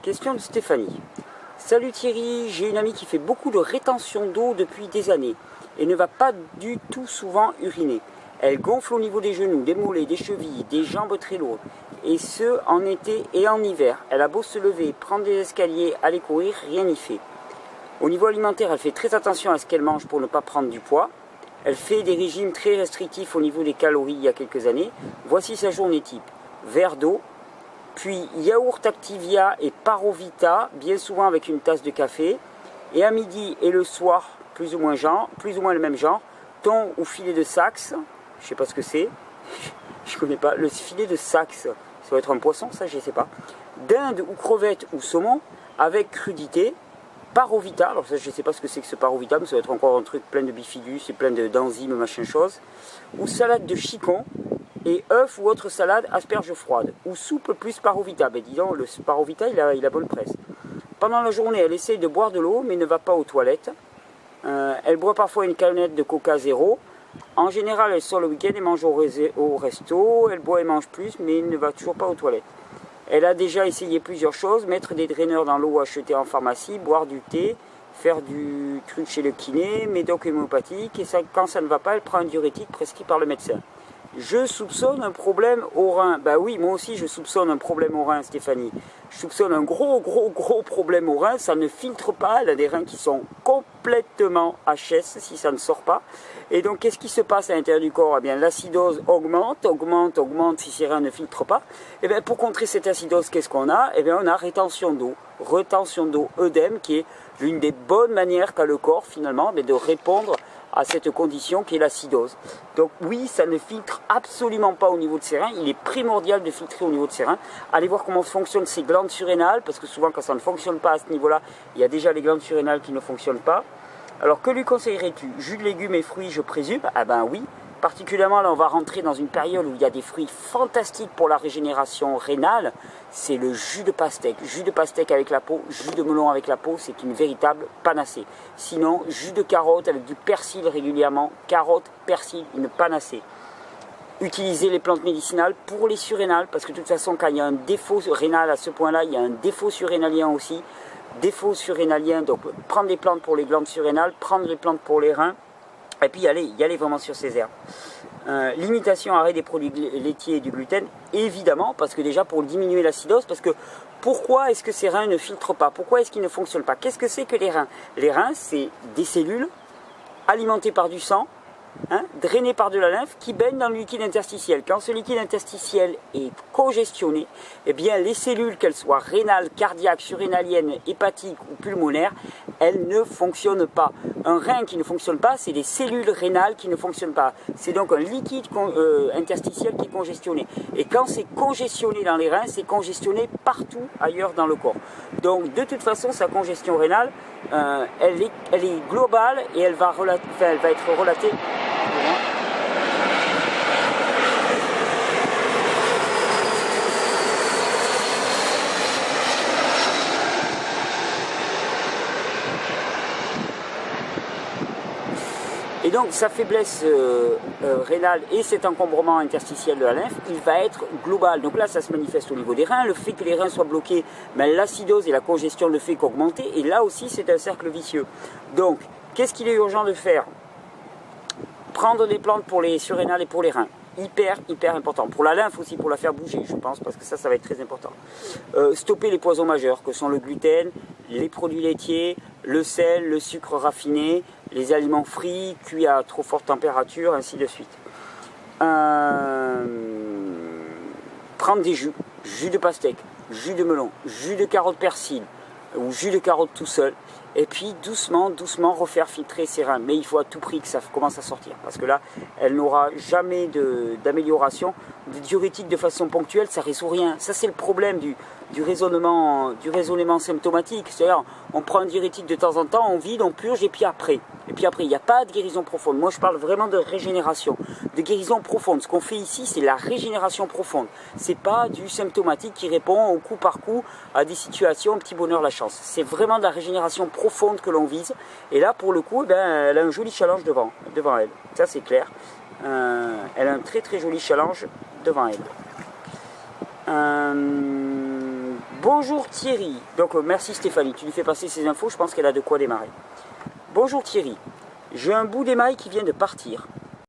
Question de Stéphanie. Salut Thierry, j'ai une amie qui fait beaucoup de rétention d'eau depuis des années et ne va pas du tout souvent uriner. Elle gonfle au niveau des genoux, des mollets, des chevilles, des jambes très lourdes. Et ce, en été et en hiver. Elle a beau se lever, prendre des escaliers, aller courir, rien n'y fait. Au niveau alimentaire, elle fait très attention à ce qu'elle mange pour ne pas prendre du poids. Elle fait des régimes très restrictifs au niveau des calories il y a quelques années. Voici sa journée type. Verre d'eau, puis yaourt Activia et Parovita, bien souvent avec une tasse de café. Et à midi et le soir, plus ou moins le même genre, thon ou filet de Saxe. Je ne sais pas ce que c'est. Je ne connais pas. Le filet de Saxe, ça doit être un poisson, ça, je ne sais pas. Dinde ou crevette ou saumon avec crudité. Parovita, alors ça je ne sais pas ce que c'est que ce Parovita, mais ça doit être encore un truc plein de bifidus et plein d'enzymes, machin chose. Ou salade de chicon, et œufs ou autre salade, asperges froides. Ou soupe plus Parovita, ben disons, le Parovita il a bonne presse. Pendant la journée, elle essaye de boire de l'eau, mais ne va pas aux toilettes. Elle boit parfois une canette de Coca Zéro. En général, elle sort le week-end et mange au resto. Elle boit et mange plus, mais ne va toujours pas aux toilettes. Elle a déjà essayé plusieurs choses, mettre des draineurs dans l'eau achetée en pharmacie, boire du thé, faire du truc chez le kiné, médoc homéopathique, et ça, quand ça ne va pas, elle prend un diurétique prescrit par le médecin. Je soupçonne un problème au rein. Bah oui, moi aussi je soupçonne un problème au rein, Stéphanie. Je soupçonne un gros problème au rein, ça ne filtre pas, elle a des reins qui sont complètement HS si ça ne sort pas. Et donc qu'est-ce qui se passe à l'intérieur du corps? Eh bien l'acidose augmente si ces reins ne filtrent pas. Et bien pour contrer cette acidose, qu'est-ce qu'on a? Eh bien on a rétention d'eau, œdème, qui est l'une des bonnes manières qu'a le corps finalement de répondre à cette condition qui est l'acidose. Donc oui, ça ne filtre absolument pas au niveau de ses reins, il est primordial de filtrer au niveau de ses reins. Allez voir comment fonctionnent ces glandes surrénales, parce que souvent quand ça ne fonctionne pas à ce niveau-là, il y a déjà les glandes surrénales qui ne fonctionnent pas. Alors que lui conseillerais-tu? Jus de légumes et fruits, je présume? Ah ben oui, particulièrement là on va rentrer dans une période où il y a des fruits fantastiques pour la régénération rénale, c'est le jus de pastèque avec la peau, jus de melon avec la peau, c'est une véritable panacée. Sinon, jus de carotte avec du persil régulièrement, carotte, persil, une panacée. Utilisez les plantes médicinales pour les surrénales, parce que de toute façon quand il y a un défaut rénal à ce point-là, il y a un défaut surrénalien aussi. Défaut surrénalien, donc prendre des plantes pour les glandes surrénales, prendre des plantes pour les reins, et puis y aller vraiment sur ces herbes. Limitation, arrêt des produits laitiers et du gluten, évidemment, parce que déjà pour diminuer l'acidose, parce que pourquoi est-ce que ces reins ne filtrent pas? Pourquoi est-ce qu'ils ne fonctionnent pas? Qu'est-ce que c'est que les reins? Les reins, c'est des cellules alimentées par du sang, drainées par de la lymphe, qui baignent dans le liquide interstitiel. Quand ce liquide interstitiel est congestionné, eh bien les cellules, qu'elles soient rénales, cardiaques, surrénaliennes, hépatiques ou pulmonaires, elles ne fonctionnent pas. Un rein qui ne fonctionne pas, c'est des cellules rénales qui ne fonctionnent pas. C'est donc un liquide interstitiel qui est congestionné. Et quand c'est congestionné dans les reins, c'est congestionné partout ailleurs dans le corps. Donc de toute façon, sa congestion rénale, elle est globale et elle va être relatée. Et donc sa faiblesse rénale et cet encombrement interstitiel de la lymphe, il va être global. Donc là ça se manifeste au niveau des reins, le fait que les reins soient bloqués, mais l'acidose et la congestion ne fait qu'augmenter, et là aussi c'est un cercle vicieux. Donc qu'est-ce qu'il est urgent de faire? Prendre des plantes pour les surrénales et pour les reins. Hyper important. Pour la lymphe aussi, pour la faire bouger, je pense, parce que ça va être très important. Stopper les poisons majeurs, que sont le gluten, les produits laitiers, le sel, le sucre raffiné, les aliments frits, cuits à trop forte température, ainsi de suite. Prendre des jus de pastèque, jus de melon, jus de carotte persil, ou jus de carotte tout seul, et puis doucement refaire filtrer ses reins. Mais il faut à tout prix que ça commence à sortir, parce que là, elle n'aura jamais d'amélioration. Des diurétiques de façon ponctuelle, ça ne résout rien. Ça, c'est le problème du raisonnement symptomatique. C'est-à-dire, on prend un diurétique de temps en temps, on vide, on purge, et puis après, il n'y a pas de guérison profonde. Moi, je parle vraiment de régénération, de guérison profonde. Ce qu'on fait ici, c'est la régénération profonde. C'est pas du symptomatique qui répond au coup par coup à des situations, un petit bonheur, la chance. C'est vraiment de la régénération profonde que l'on vise. Et là, pour le coup, elle a un joli challenge devant elle. Ça, c'est clair. Elle a un très joli challenge devant elle. Bonjour Thierry. Donc merci Stéphanie, tu lui fais passer ces infos, je pense qu'elle a de quoi démarrer. Bonjour Thierry. J'ai un bout d'émail qui vient de partir.